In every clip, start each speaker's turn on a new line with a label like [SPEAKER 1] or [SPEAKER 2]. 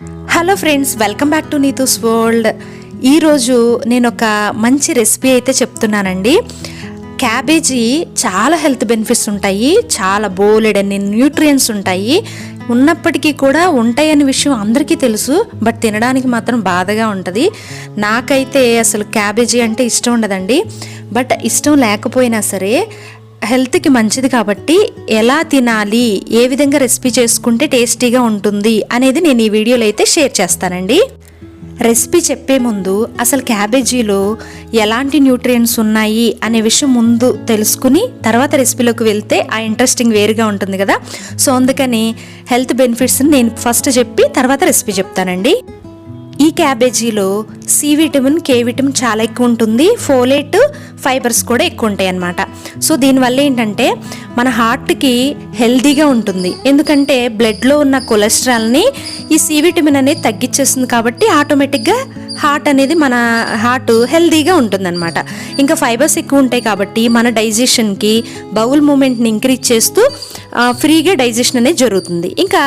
[SPEAKER 1] Hello friends, welcome back to Neetu's world. ఈరోజు నేను ఒక మంచి రెసిపీ అయితే చెప్తున్నానండి. క్యాబేజీ చాలా హెల్త్ బెనిఫిట్స్ ఉంటాయి, చాలా బోలెడన్ని న్యూట్రియంట్స్ ఉంటాయి. ఉన్నప్పటికీ కూడా ఉంటాయనే విషయం అందరికీ తెలుసు, బట్ తినడానికి మాత్రం బాధగా ఉంటుంది. నాకైతే అసలు క్యాబేజీ అంటే ఇష్టం ఉండదండి. బట్ ఇష్టం లేకపోయినా సరే హెల్త్కి మంచిది కాబట్టి ఎలా తినాలి, ఏ విధంగా రెసిపీ చేసుకుంటే టేస్టీగా ఉంటుంది అనేది నేను ఈ వీడియోలో అయితే షేర్ చేస్తానండి. రెసిపీ చెప్పే ముందు అసలు క్యాబేజీలో ఎలాంటి న్యూట్రియంట్స్ ఉన్నాయి అనే విషయం ముందు తెలుసుకుని తర్వాత రెసిపీలోకి వెళ్తే ఆ ఇంట్రెస్టింగ్ వేరుగా ఉంటుంది కదా. సో అందుకని హెల్త్ బెనిఫిట్స్ని నేను ఫస్ట్ చెప్పి తర్వాత రెసిపీ చెప్తానండి. ఈ క్యాబేజీలో సి విటమిన్, కే విటమిన్ చాలా ఎక్కువ ఉంటుంది, ఫోలేట్, ఫైబర్స్ కూడా ఎక్కువ ఉంటాయి అన్నమాట. సో దీనివల్ల ఏంటంటే మన హార్ట్కి హెల్తీగా ఉంటుంది. ఎందుకంటే బ్లడ్లో ఉన్న కొలెస్ట్రాల్ని ఈ సి విటమిన్ అనేది తగ్గించేస్తుంది కాబట్టి ఆటోమేటిక్గా మన హార్ట్ హెల్తీగా ఉంటుందన్నమాట. ఇంకా ఫైబర్స్ ఎక్కువ ఉంటాయి కాబట్టి మన డైజెషన్కి, బౌల్ మూమెంట్ని ఇంక్రీజ్ చేస్తూ ఫ్రీగా డైజెషన్ అనేది జరుగుతుంది. ఇంకా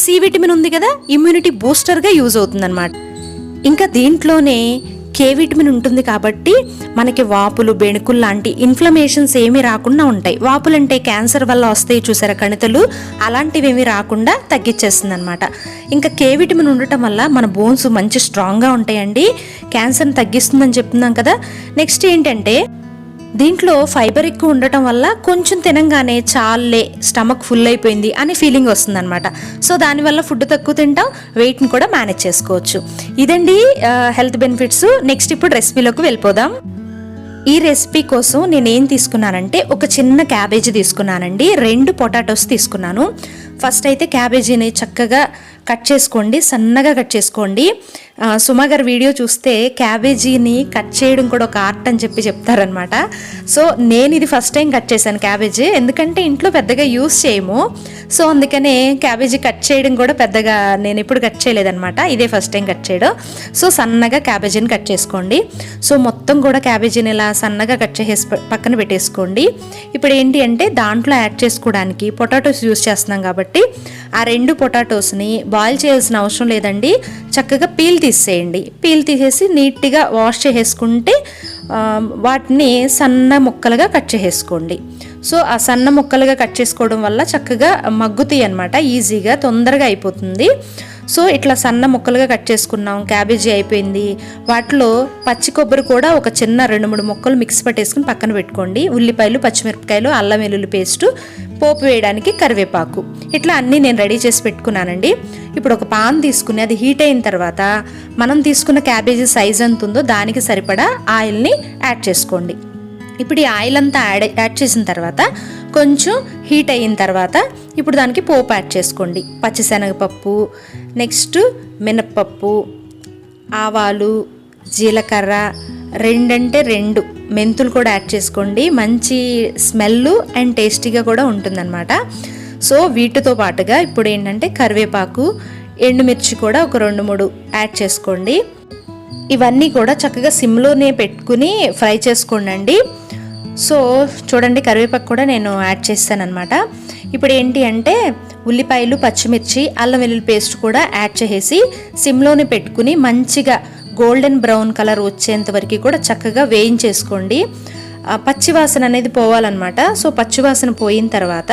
[SPEAKER 1] సి విటమిన్ ఉంది కదా, ఇమ్యూనిటీ బూస్టర్గా యూజ్ అవుతుందన్నమాట. ఇంకా దీంట్లోనే కే విటమిన్ ఉంటుంది కాబట్టి మనకి వాపులు, బెణుకులు లాంటి ఇన్ఫ్లమేషన్స్ ఏమీ రాకుండా ఉంటాయి. వాపులు అంటే క్యాన్సర్ వల్ల వస్తాయి చూసారా, కణితలు, అలాంటివి ఏమీ రాకుండా తగ్గించేస్తుంది అనమాట. ఇంకా కే విటమిన్ ఉండటం వల్ల మన బోన్స్ మంచి స్ట్రాంగ్గా ఉంటాయండి, క్యాన్సర్ని తగ్గిస్తుందని చెప్తున్నాం కదా. నెక్స్ట్ ఏంటంటే దీంట్లో ఫైబర్ ఎక్కువ ఉండటం వల్ల కొంచెం తినంగానే చాలే, స్టమక్ ఫుల్ అయిపోయింది అనే ఫీలింగ్ వస్తుంది అనమాట. సో దానివల్ల ఫుడ్ తక్కువ తింటాం, వెయిట్ని కూడా మేనేజ్ చేసుకోవచ్చు. ఇదండి హెల్త్ బెనిఫిట్స్. నెక్స్ట్ ఇప్పుడు రెసిపీలోకి వెళ్ళిపోదాం. ఈ రెసిపీ కోసం నేను ఏం తీసుకున్నానంటే ఒక చిన్న క్యాబేజీ తీసుకున్నానండి, 2 పొటాటోస్ తీసుకున్నాను. ఫస్ట్ అయితే క్యాబేజీని చక్కగా కట్ చేసుకోండి, సన్నగా కట్ చేసుకోండి. సుమా గారి వీడియో చూస్తే క్యాబేజీని కట్ చేయడం కూడా ఒక ఆర్ట్ అని చెప్తారనమాట. సో నేను ఇది ఫస్ట్ టైం కట్ చేశాను క్యాబేజీ, ఎందుకంటే ఇంట్లో పెద్దగా యూస్ చేయము. సో అందుకనే క్యాబేజీ కట్ చేయడం కూడా పెద్దగా నేను ఎప్పుడు కట్ చేయలేదన్నమాట, ఇదే ఫస్ట్ టైం కట్ చేయడం. సో సన్నగా క్యాబేజీని కట్ చేసుకోండి. సో మొత్తం కూడా క్యాబేజీని ఇలా సన్నగా కట్ చేసి పక్కన పెట్టేసుకోండి. ఇప్పుడు ఏంటి అంటే దాంట్లో యాడ్ చేసుకోవడానికి పొటాటోస్ యూస్ చేస్తున్నాం కాబట్టి ఆ 2 పొటాటోస్ని బాయిల్ చేయాల్సిన అవసరం లేదండి, చక్కగా పీల్ తీసేయండి. పీల్ తీసేసి నీట్గా వాష్ చేసేసుకుంటే వాటిని సన్న ముక్కలుగా కట్ చేసేసుకోండి. సో ఆ సన్న ముక్కలుగా కట్ చేసుకోవడం వల్ల చక్కగా మగ్గుతాయి అన్నమాట, ఈజీగా తొందరగా అయిపోతుంది. సో ఇట్లా సన్న ముక్కలుగా కట్ చేసుకున్నాం, క్యాబేజీ అయిపోయింది. వాటిలో పచ్చి కొబ్బరి కూడా ఒక చిన్న 2-3 ముక్కలు మిక్స్ పట్టేసుకుని పక్కన పెట్టుకోండి. ఉల్లిపాయలు, పచ్చిమిరపకాయలు, అల్లం వెల్లుల్లి పేస్టు, పోపు వేయడానికి కరివేపాకు, ఇట్లా అన్నీ నేను రెడీ చేసి పెట్టుకున్నానండి. ఇప్పుడు ఒక పాన్ తీసుకుని అది హీట్ అయిన తర్వాత మనం తీసుకున్న క్యాబేజీ సైజ్ ఎంత ఉందో దానికి సరిపడా ఆయిల్ని యాడ్ చేసుకోండి. ఇప్పుడు ఈ ఆయిల్ అంతా యాడ్ చేసిన తర్వాత కొంచెం హీట్ అయిన తర్వాత ఇప్పుడు దానికి పోపు యాడ్ చేసుకోండి. పచ్చిశనగపప్పు, నెక్స్ట్ మినప్పప్పు, ఆవాలు, జీలకర్ర, 2 మెంతులు కూడా యాడ్ చేసుకోండి. మంచి స్మెల్ అండ్ టేస్టీగా కూడా ఉంటుందన్నమాట. సో వీటితో పాటుగా ఇప్పుడు ఏంటంటే కరివేపాకు, ఎండుమిర్చి కూడా ఒక 2-3 యాడ్ చేసుకోండి. ఇవన్నీ కూడా చక్కగా సిమ్లోనే పెట్టుకుని ఫ్రై చేసుకోండి. సో చూడండి, కరివేపాకు కూడా నేను యాడ్ చేస్తానన్నమాట. ఇప్పుడు ఏంటి అంటే ఉల్లిపాయలు, పచ్చిమిర్చి, అల్లం వెల్లుల్లి పేస్ట్ కూడా యాడ్ చేసి సిమ్లోనే పెట్టుకుని మంచిగా గోల్డెన్ బ్రౌన్ కలర్ వచ్చేంత వరకు కూడా చక్కగా వేయించేసుకోండి. పచ్చివాసన అనేది పోవాలన్నమాట. సో పచ్చివాసన పోయిన తర్వాత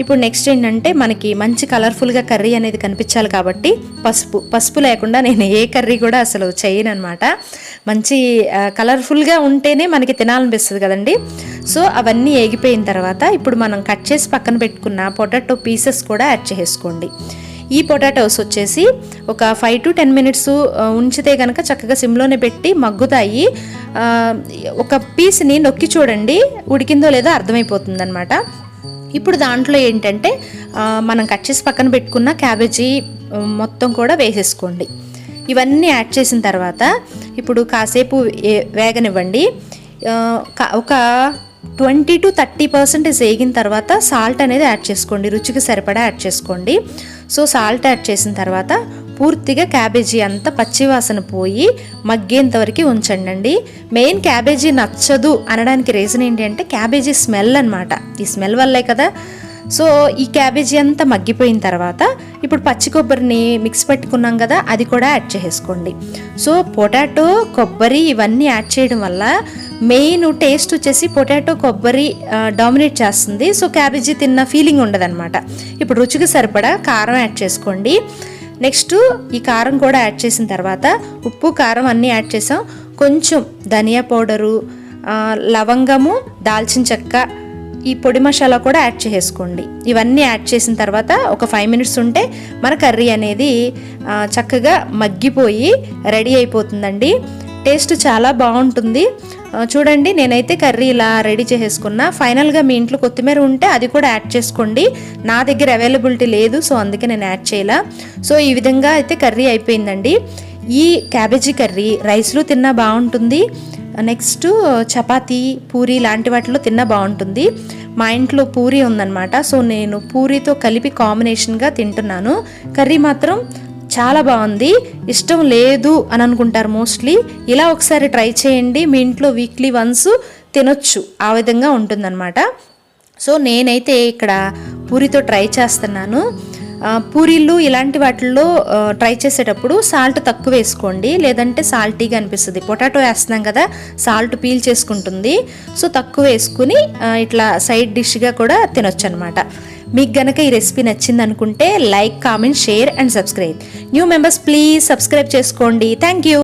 [SPEAKER 1] ఇప్పుడు నెక్స్ట్ ఏంటంటే మనకి మంచి కలర్ఫుల్గా కర్రీ అనేది కనిపించాలి కాబట్టి పసుపు లేకుండా నేను ఏ కర్రీ కూడా అసలు చేయను అనమాట. మంచి కలర్ఫుల్గా ఉంటేనే మనకి తినాలనిపిస్తుంది కదండి. సో అవన్నీ ఏగిపోయిన తర్వాత ఇప్పుడు మనం కట్ చేసి పక్కన పెట్టుకున్న పొటాటో పీసెస్ కూడా యాడ్ చేసుకోండి. ఈ పొటాటోస్ వచ్చేసి ఒక 5 to 10 minutes ఉంచితే కనుక చక్కగా సిమ్లోనే పెట్టి మగ్గుతాయి. ఒక పీస్ని నొక్కి చూడండి, ఉడికిందో లేదో అర్థమైపోతుంది అనమాట. ఇప్పుడు దాంట్లో ఏంటంటే మనం కట్ చేసి పక్కన పెట్టుకున్న క్యాబేజీ మొత్తం కూడా వేసేసుకోండి. ఇవన్నీ యాడ్ చేసిన తర్వాత ఇప్పుడు కాసేపు వేగనివ్వండి. ఒక 20 to 30% వేగిన తర్వాత సాల్ట్ అనేది యాడ్ చేసుకోండి, రుచికి సరిపడా యాడ్ చేసుకోండి. సో సాల్ట్ యాడ్ చేసిన తర్వాత పూర్తిగా క్యాబేజీ అంతా పచ్చివాసన పోయి మగ్గేంత వరకు ఉంచండి. మెయిన్ క్యాబేజీ నచ్చదు అనడానికి రీజన్ ఏంటి అంటే క్యాబేజీ స్మెల్ అనమాట. ఈ స్మెల్ వల్లే కదా సో ఈ క్యాబేజీ అంతా మగ్గిపోయిన తర్వాత ఇప్పుడు పచ్చి కొబ్బరిని మిక్స్ పెట్టుకున్నాం కదా, అది కూడా యాడ్ చేసేసుకోండి. సో పొటాటో, కొబ్బరి ఇవన్నీ యాడ్ చేయడం వల్ల మెయిన్ టేస్ట్ వచ్చేసి పొటాటో, కొబ్బరి డామినేట్ చేస్తుంది. సో క్యాబేజీ తిన్న ఫీలింగ్ ఉండదన్నమాట. ఇప్పుడు రుచికి సరిపడా కారం యాడ్ చేసుకోండి. నెక్స్ట్ ఈ కారం కూడా యాడ్ చేసిన తర్వాత ఉప్పు, కారం అన్నీ యాడ్ చేసాం. కొంచెం ధనియా పౌడరు, లవంగము, దాల్చిన చెక్క, ఈ పొడి మసాలా కూడా యాడ్ చేసుకోండి. ఇవన్నీ యాడ్ చేసిన తర్వాత ఒక 5 మినిట్స్ ఉంటే మన కర్రీ అనేది చక్కగా మగ్గిపోయి రెడీ అయిపోతుందండి. టేస్ట్ చాలా బాగుంటుంది. చూడండి, నేనైతే కర్రీ ఇలా రెడీ చేసేసుకున్నా. ఫైనల్గా మీ ఇంట్లో కొత్తిమీర ఉంటే అది కూడా యాడ్ చేసుకోండి. నా దగ్గర అవైలబిలిటీ లేదు, సో అందుకే నేను యాడ్ చేయలా. సో ఈ విధంగా అయితే కర్రీ అయిపోయిందండి. ఈ క్యాబేజీ కర్రీ రైస్లో తిన్నా బాగుంటుంది, నెక్స్ట్ చపాతీ, పూరి లాంటి వాటిలో తిన్నా బాగుంటుంది. మా ఇంట్లో పూరి ఉందన్నమాట, సో నేను పూరితో కలిపి కాంబినేషన్గా తింటున్నాను. కర్రీ మాత్రం చాలా బాగుంది. ఇష్టం లేదు అని అనుకుంటారు మోస్ట్లీ, ఇలా ఒకసారి ట్రై చేయండి. మీ ఇంట్లో వీక్లీ వన్స్ తినొచ్చు, ఆ విధంగా ఉంటుందన్నమాట. సో నేనైతే ఇక్కడ పూరితో ట్రై చేస్తున్నాను. పూరీలు ఇలాంటి వాటిల్లో ట్రై చేసేటప్పుడు సాల్ట్ తక్కువ వేసుకోండి, లేదంటే సాల్టీగా అనిపిస్తుంది. పొటాటో వేస్తున్నాం కదా, సాల్ట్ పీల్ చేసుకుంటుంది. సో తక్కువ వేసుకుని ఇట్లా సైడ్ డిష్గా కూడా తినొచ్చు అనమాట. మీకు గనక ఈ రెసిపీ నచ్చింది అనుకుంటే like, comment, share and subscribe. New members please subscribe చేసుకోండి. Thank you.